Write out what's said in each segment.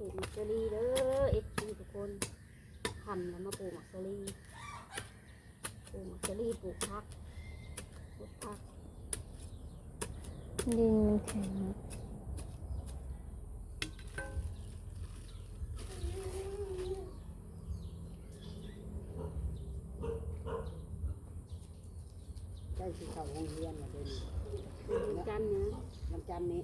ปลูกมักเซอรี่เด้อเอฟซีทุกคนทำแล้วมาปลูกมักเซอรี่ปลูกมักเซอรี่ปลูกผักดินมันแข็ง ได้ที่เขาโรงเรียนมาเดิน วันจันทร์นะ วันจันทร์นี้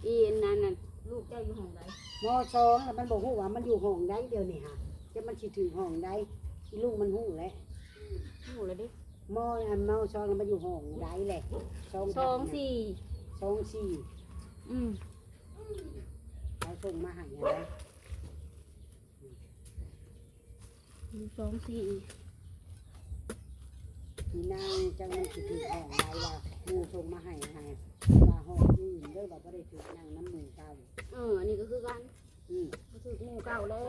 อีนั่นน่ะลูกเจ้าอยู่ห้องไหน มอสองแล้วมันบอกฮู้ว่ามันอยู่ห้องใดเดียวนี่ฮะจะมันสิถึงห้องใดอีลูกมันฮู้แหละ หูเลยดิ มอสองแล้วมันอยู่ห้องใดแหละ2 2 4 2 4เขาส่งมาให้อะไร 2 4 พี่นางจังมันสิถึงห้องใดว่าหมู่ส่งมาให้ว่าห้องอื่นเด้อว่าบ่ได้ถึงนางน้ำหมู่เก่า อันนี้ก็คือกัน อืม ก็คือหมู่เก่าแล้ว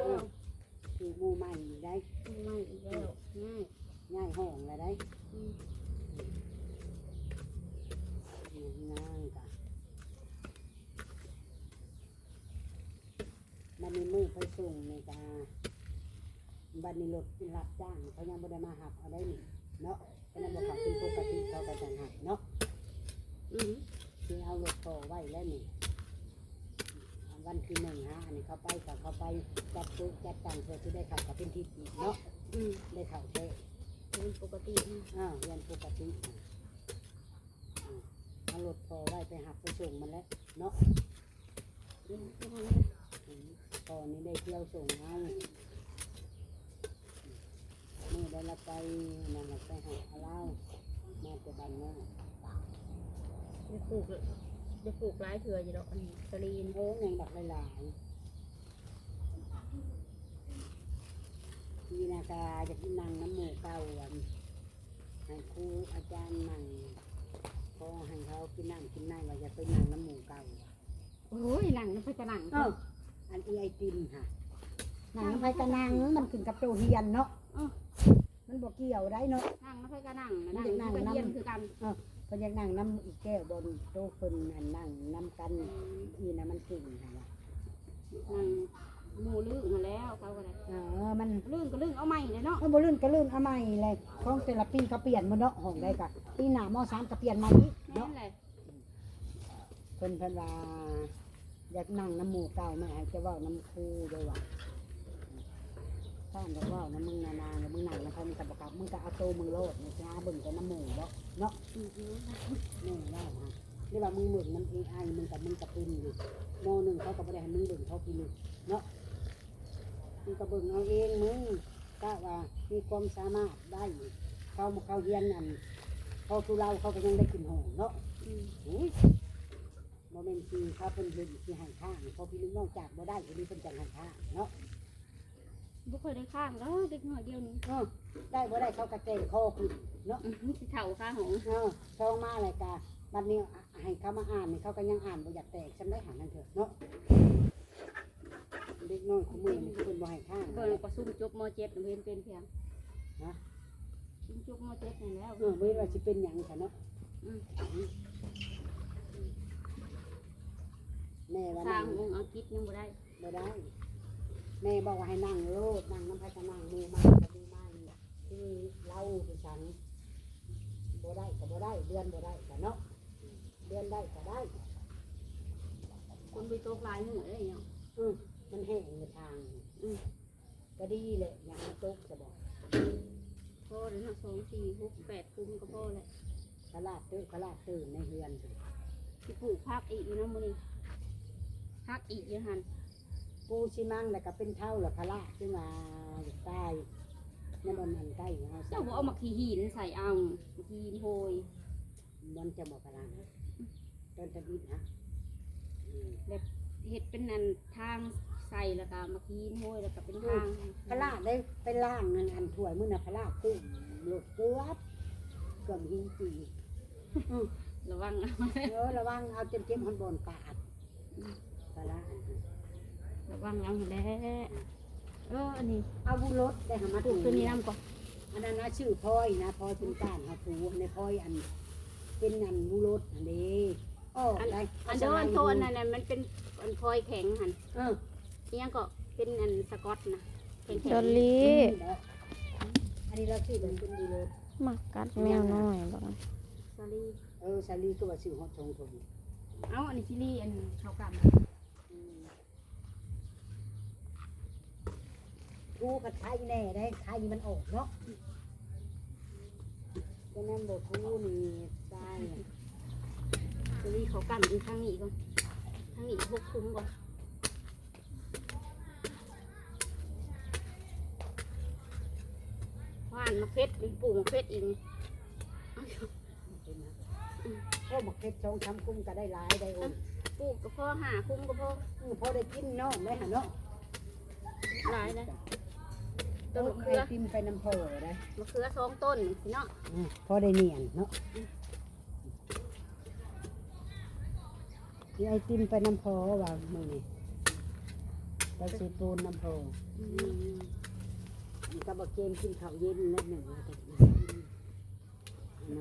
ถึงหมู่ใหม่ได้ ไม่อีกแล้วง่าย ง่ายห้องแล้วได้ อืม นางกะมันมีมือไปส่งในกาบันนี้รถรับจ้างเขายังบ่ได้มาหับเอาได้นี่เนาะเพราะนั้นบ่เขาเป็นปกติเขาก็จังหับเนาะ ที่เอารถต่อไว้แล้วนี่วันที่1ฮะอันนี้เขาไปกับเขาไปจัดตู้จัดตังเพื่อที่ได้เข้ากับเป็นที่อีกเนาะได้เข้าเท่ เป็นปกตินะ เรียนปกติเอารถต่อไว้ไปหับไปส่งมันแล้วเนาะ เรื่องที่มันเนี่ย ตอนนี้ได้เที่ยวส่งเอานี่ได้ละไปนั่นละไปหาเอาเหล้ามาแต่บ้านเนาะ จะปลูกหลายเถื่ออยู่ดอกอันนี้สลีน ยังดักหลายๆพี่นากาจะกินนั่งน้ำหมูเก่าให้ครูอาจารย์นั่งพอให้เขากินนั่งว่าจะไปนั่งน้ำหมูเก่า โอ้ยหลังน้ำพริกกระหนัง อันไอติมค่ะหนังไผกระนังมันขึ้นกับโตเฮียนเนาะมันบอกเกี่ยวได้เนาะ นั่งน้ำพริกกระหนังนั่งน้ำพริกกระเทียมคือกัน เพิ่นอยากนั่งน้ำอีกแก้วบนโต๊ะเพิ่นอันนั่งน้ำกันอีน่ะมันเก่งค่ะว่า นั่งหมูลื่นมาแล้วเขาก็ได้ มัน ลื่นก็ลื่นเอาใหม่เลยเนาะ บ่ลื่นก็ลื่นเอาใหม่เลยของแต่ละปีเขาเปลี่ยนหมดเนาะห้องใดก็ปีหน้าม.3ก็เปลี่ยนมาอีก นั่ เนาะ นแหละ เพิ่นว่าอยากนั่งน้ำหมู่เก่าแม่ให้จะเว้าน้ำครูด้วยว่าท่านบอกว่าน้ำมึงนาๆมึงนั่งแล้วเขามึงก็บ่กลับมึงก็เอาโตมึงโลดนี่สิหาเบิ่งแต่น้ำหมู่เนาะนี่ว่าฮะนี่ว่ามึงเบิ่งน้ำ AI มึงกับเป็นอยู่ม.1เขาก็บ่ได้ให้มึงเบิ่งเขาปีนึงเนาะมึงก็เบิ่งเอาเองมึงก็ว่ามีความสามารถได้เขาเรียนอันเขาทุเราเขาก็ยังได้กินหอมเนาะโมเมนต์ที่เขาเป็นเรื่องที่ให้ข้างพอพี่ลุงนอกจากบ่ได้อันนี้เป็นจังให้ข้างเนาะ บุคคลได้ข้างแล้วเด็กหน่อยเดียวนี้ ได้บ่ได้เขากระเตงคอขึ้นเนาะ สิเถ่าข้างหง ช่องมาอะไรกาบัดนี้ให้เขามาอ่านนี่เขาก็ยังอ่านบ่อยากแตกฉันได้หานั่นเถอะเนาะเด็กน้อยของมือนี่คือบ่ให้ข้าง เบิ่งก็ซุ่มจบม.7เห็นเป็นเพียงซุ่มจบม.7นี่แล้ว เว้ยว่าสิเป็นหยังค่ะเนาะแม่ว่า สร้า นั่ ง ง องค์อังกฤษยังบ่ได้ บ่ได้แม่บอกว่าให้นั่งโลดนั่งน้ำไผ่ก็นั่งมือมากับมือมาคือเล่าคือฉันบ่ได้ก็บ่ได้เดือนบ่ได้ก็เนาะเดือนได้ก็ได้ คนไปตกลายมือได้ยัง มันแห้งในทางก็ดีเลยอย่างมันตกจะบอก พอเลยนะ2 4 6 8คุมก็พอแล้ว ขลาดตื่นในเฮือน สิปลูกผักอีกอยู่นะมื้อนี้ผักอีกอยู่หั่น ปูชิมังแล้วก็เป็นเท่าละขลาดขึ้นมาใต้นั่นมันอันใกล้เฮา เจ้าบ่เอามาขี้หินใส่เอาขี้หินโหย มันจะบอกขลาดต้นตะบิดฮะ แบบเฮ็ดเป็นอันทางใส่แล้วก็มาขี้หินโหยแล้วก็เป็นทาง ขลาดได้เป็นล่างอันถ้วยมื้อน่ะขลาดตุ้มหลุดเกือบหินปี ระวังเอา ระวังเอาเจ็บหันบนปาดขลาด ระวังเอาแหละอันนี้ เอาบุรถได้หามา ปลูกตัวนี้นำก่อน อันนั้นนะชื่อพลอยนะพลอยเป็นก้านหาปูในพลอยอันเป็นอันบุรถอันนี้ ออกได้ อันโดนโทนนั่นน่ะมันเป็นอันพลอยแข็งหั่น เออ อีหยังก็เป็นอันสกอตนะแข็ง ดอลลี่ อันนี้เราซื้อเป็นคุณดีเลย หมักกัดแมวน้อยบอกกัน ซาลี ซาลีก็ว่าซื้อฮอดชงทง เอ้าอันนี้ซิลี่อันข้าวกำ ทูกับไทยแน่ได้ไทยมันออกเนาะก็นั่นบอกทูนี่ได้ ซาลีข้าวกำอีกทางนี้ก่อนทางนี้พวกคุ้มก่อนว่านมะเขือเป็นปลูกมะเขืออีก พวกหมกเผ็ดชงทำคุ้มก็ได้หลายได้โอน ปลูกก็พอหาคุ้มก็พอ พอได้กินเนาะได้หาเนาะ หลายนะต้ ต้ น น มะ ไข่ เขือ ติมไปน้ำโพได้ มะเขือ2 ต้นสิเนาะ พอได้เนียนเนาะนี่ไอติมไปน้ำโพว่ามือนี่ไปซื้อปูนน้ำโพก็บอกเกมกินข้าวเย็นแล้วหนึ่งแล้วแต่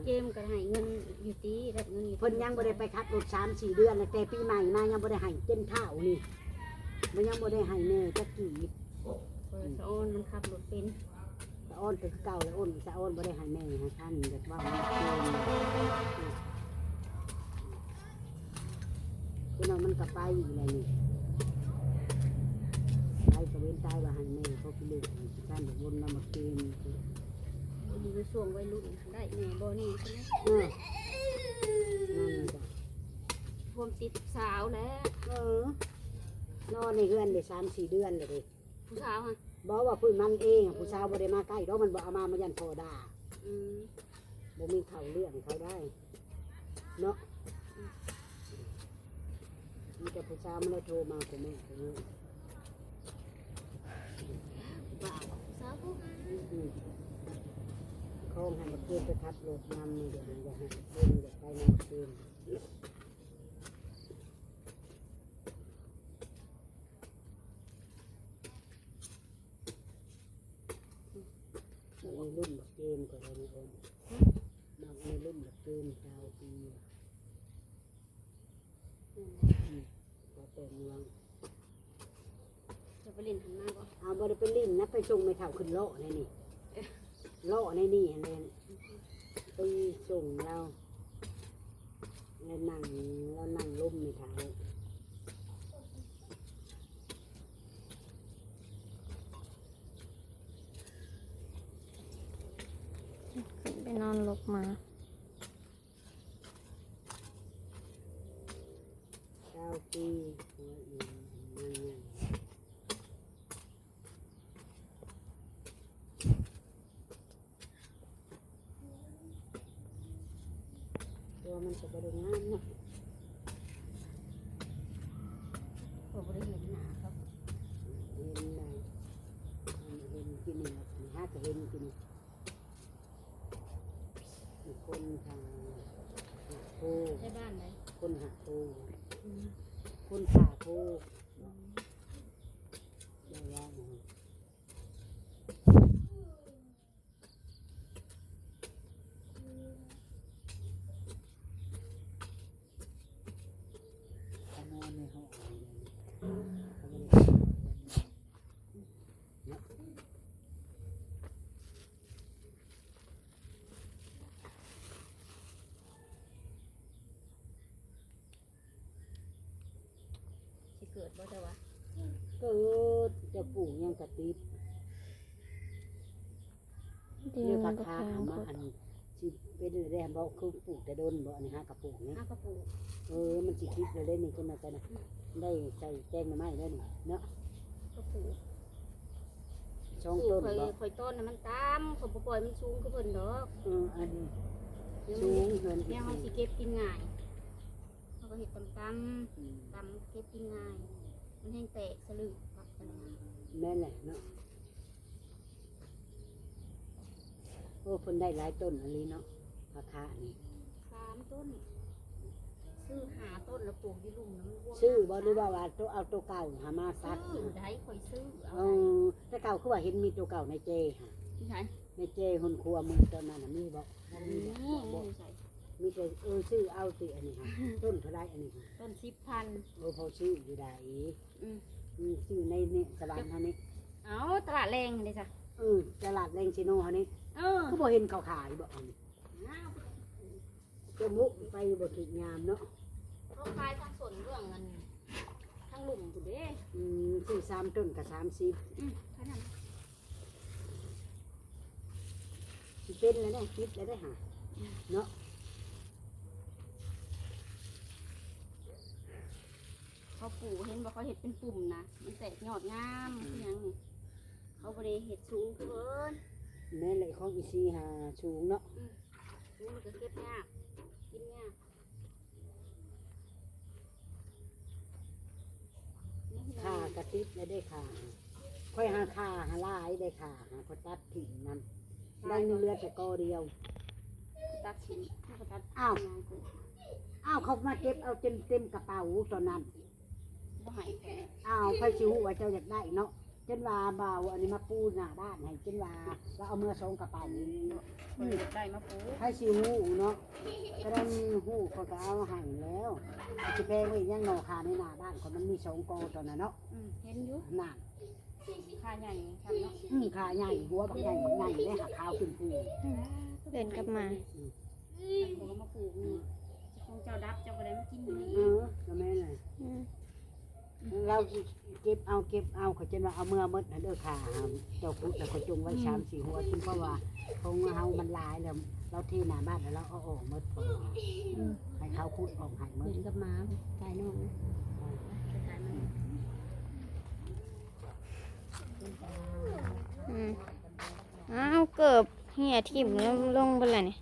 เกมก็ให้เงินอยู่ตีได้เงินอยู่ เพิ่นยังบ่ได้ไปคัดรถ3-4 เดือนแล้วแต่ปีใหม่มายังบ่ได้ให้เต็มเท่านี่มันยังบ่ได้ให้แม่จักกี่ เปิดสะออนมันขับรถเป็น สะอ้อนก็คือเก่าแล้วอ้นสะอ้อนบ่ได้ให้แม่ให้ท่านแบบว่ามันคือน้องมันก็ไปอีกแล้วนี่ไปก็เว้นตายว่าให้แม่เขาไปเล่นท่านแบบวนนำมาเกม อยู่ในช่วงวัยรุ่นได้แม่บ่นี่ใช่ไหม นั่นจ้ะ รวมติดสาวแล้ว นอนในเรือนได้3-4 เดือนเลยดิ ผู้สาวฮะ บอกว่าพื้นมันเองผู้สาวบ่ได้มาใกล้ดอกมันบ่เอามายันโทด่า อืม บ่มีเขาเรื่องเขาได้เนาะมีแต่ผู้สาวมันเลยโทรมาผมไม่ผม บ่าวผู้สาวผู้หา โค้งให้มาเกณฑ์ไปทับรถนำนี่เดี๋ยวมันจะให้เดินเดี๋ยวไปนำเกณฑ์ในรุ่นแบบเกมก็เลยนะคนบางในรุ่นแบบเกมชาวปีก็เป็นเมือง จะไปเล่นหันหน้าบ่ เอาบริเป็นลิ้นนะไปส่งไม่เท่าขึ้นโลในนี่โลในนี่อันนี้ไปส่งเราแล้วนั่งลุ่มไม่เท่า ขึ้นไปนอนลกมา เก้าปีหัวอีนั่งไงตัวมันจะกระดูกงามเนาะ ก็บ่ได้เห็นหน้าครับ เห็นไหมเห็นกินนี่ฮะจะเห็นกินคนทางโพ ใช่บ้านไหน คนหักโพคนขาโพได้ว่าเขานอนในห้องเขาไม่ได้ สิเกิดบ่แต่ว่า เกิดจะปลูกยังกระติด ดิน เนื้อ มั ปลาน ก็ คา แข็ง เอา โค มา ตร อันสิเป็นแรงบอกคือปลูกแต่โดนบ่อันนี้ฮะกระปลูกนี่ ห้ากระปุก มันสิคิดเลยได้นี่ขึ้นมาแต่นะได้ใส่แกงหน่อไม้ได้นี่เนาะ กระปุก ช่อง ปลู ต้ ก นบ่ ข่อยต้นน่ะมันตามข่อยบ่ปล่อยมันสูงคือเพิ่นดอก อันนี้ เดี๋ยว สู มัน งเกิน เนี่ยเฮาสิเก็บกินง่ายเฮาก็เฮ็ดตำเก็บกินง่ายมันแห้งแตกสลึงพักกันมา แม่นแหละเนาะโอ้คนได้หลายต้นอันนี้เนาะราคานี่ 3 ต้น ซื้อ5 ต้นแล้วปลูกอยู่ลุ่มน้ำมันบ่ ซื้อบ่หรือว่าตัวเอาตัวเก่าหามาซัด ซื้อได้ข่อยซื้อเอา แต่เก่าคือว่าเห็นมีตัวเก่าในเจค่ะ ที่ไหน ในเจคนครัวมือตอนนั้นน่ะมีบ่บ่มีบ่ นี่ บ่ ใส่ มีแต่ชื่อเอาติอันนี้ค่ะต้นเท่าไรอันนี้ค่ะ ต้น10,000 พอชื่ออยู่ใด อืม ชื่อในนี่ตลาดเท่านี้ เอาตลาดแรงเลยจ้ะ ตลาดแรงชิโนเท่านี้ เออ ก็บ่เห็นเขาขายบ่อันนี้จะมุกไปบ่ถึงงามเนาะ เขาขายทั้งสวนเรื่องเงินทั้งหลุมผู้เด้ ซื้อ3ต้นกับ30 ขนาด สิเป็นแล้วได้คิดแล้วได้หาเนาะ เขาปลูกเห็นว่าเขาเห็ดเป็นปุ่มนะมันแตกยอดงามคือหยังนี่เขาบริเห็ดสูงเกิน แม่นเลยของอีซีหาสูงเนาะ สูงมันก็เก็บยากกินยาก ค่ากระติบแล้วได้ค่าค่อยหาค่าหาลายได้ค่าหาก็ตัดถิ่นมันได้เรือแต่กอเดียว ตัดชิ้นเขาตัด อ้าว งานกู เขามาเก็บเอาเต็มกระเป๋าตอนนั้น บ่ใหายแค่ ไฟชิวว่าเจ้าอยากได้เนาะจนว่าเบาอันนี้มาปูหน้าบ้านให้จนว่าเราเอาเมื่อ2กระเป๋า ได้มาปลูก ไฟชิวเนาะก็ได้หู้เขาก็เอาให้แล้วจะแพงไว้ยังหนอคาในหน้าบ้านเขามันมี2กอตอนนั้นเนาะ เห็นอยู่ หน้า ค่าใหญ่ครับเนาะ ขาใหญ่หัวบักใหญ่ได้หาขาวขึ้นปู เดินกลับมา เขาก็มาปลูกนี่คงเจ้าดับเจ้าก็ได้มากินอยู่นี่ ก็แม่เลย อืม เราเก็บเอาเขาจะว่าเอาเมื่อมดเด้อค่ะเจ้าพุทธเขาจงไว้3-4หัวซึ่งเพราะว่าของเฮามันหลายแล้วเราที่หน้าบ้านแล้วเราเอาออกหมดพอให้เขาขุดออกให้หมด เห็นกับม้าตายนอกนะตายมัน อืมอ้าวเกือบเหี่ยทิ่มแล้วลงไปเลยเนี่ย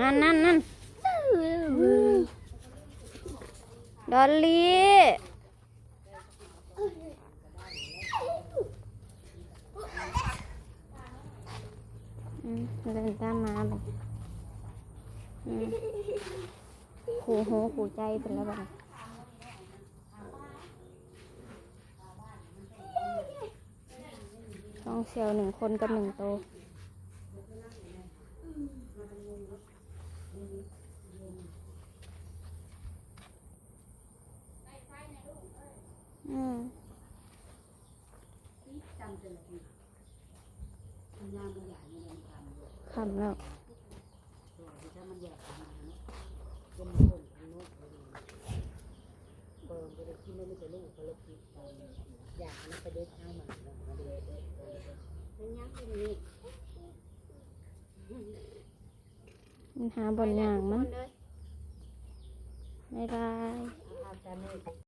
นั่นดอลลี่เดินตามมาแบบขู่หูขู่ใจเป็นแล้วแบบช่องเซลล์1 คนกับ1 ตัวคำแล้วมันหาบนอย่างมั้งบ๊ายบาย